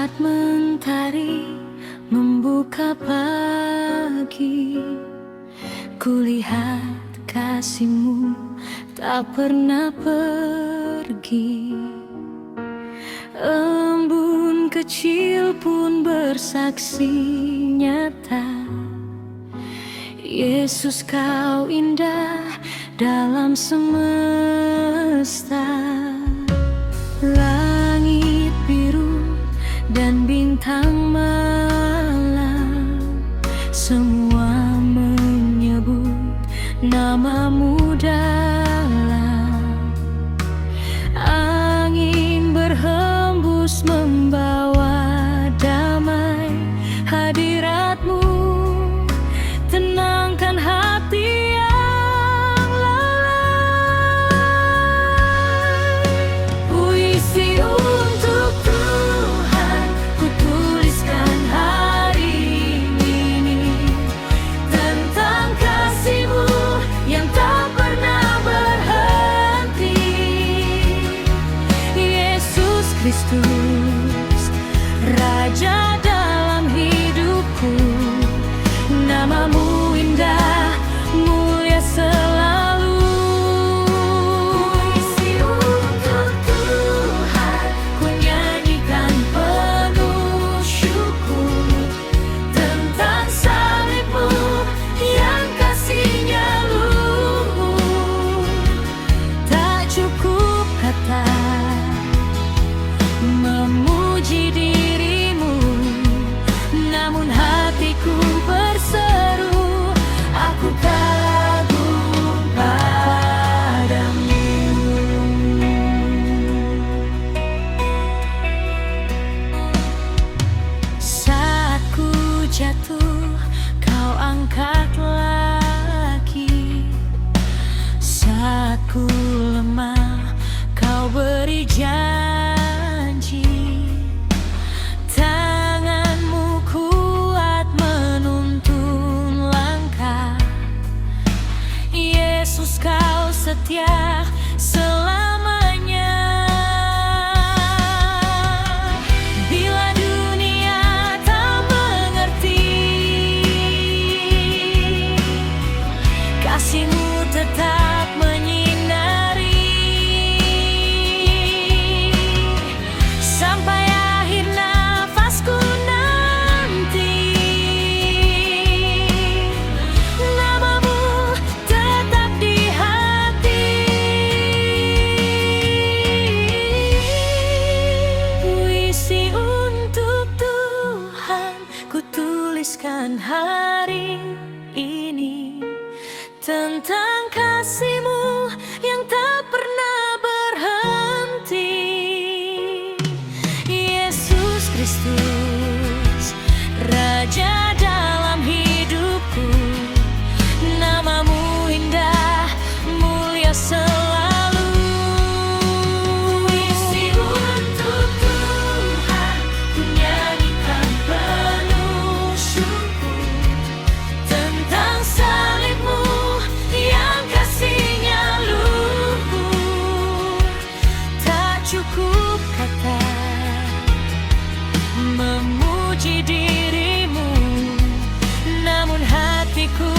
Saat mentari membuka pagi, kulihat kasih-Mu tak pernah pergi. Embun kecil pun bersaksi nyata, Yesus Kau indah dalam semesta. Langit biru dan bintang malam, semua menyebut nama-Mu dalam. Angin berhembus membawa damai, hadirat-Mu tenangkan hati yang lalai. Puisi untuk Tuhan ku tuliskan hari ini, tentang kasih-Mu yang tak pernah berhenti. Yesus Kristus, Raja dalam hidupku, nama-Mu indah, mulia selalu. Puisi untuk Tuhan ku nyanyikan penuh syukur, tentang salib-Mu yang kasih-Nya luhur. Tak cukup kata memuji diri-Mu, namun hatiku berseru, aku kagum padamu. Saat ku jatuh, Kau angkat lagi. Saat ku lemah, Kau beri janji. Tangan-Mu kuat menuntun langkah. Yesus, Kau setia selamanya. Bila dunia tak mengerti, kasih-Mu tetap menyinari. Sampai akhir nafasku nanti, nama-Mu tetap di hati. Puisi untuk Tuhan ku tuliskan hari ini, tentang kasih-Mu yang tak pernah berhenti. Yesus Kristus, Raja dalam hidupku, nama-Mu indah, mulia selalu. Puisi untuk Tuhan ku nyanyikan penuh syukur, tentang salib-Mu yang kasih-Nya luhur. Tak cukup kata memuji diri-Mu, namun hatiku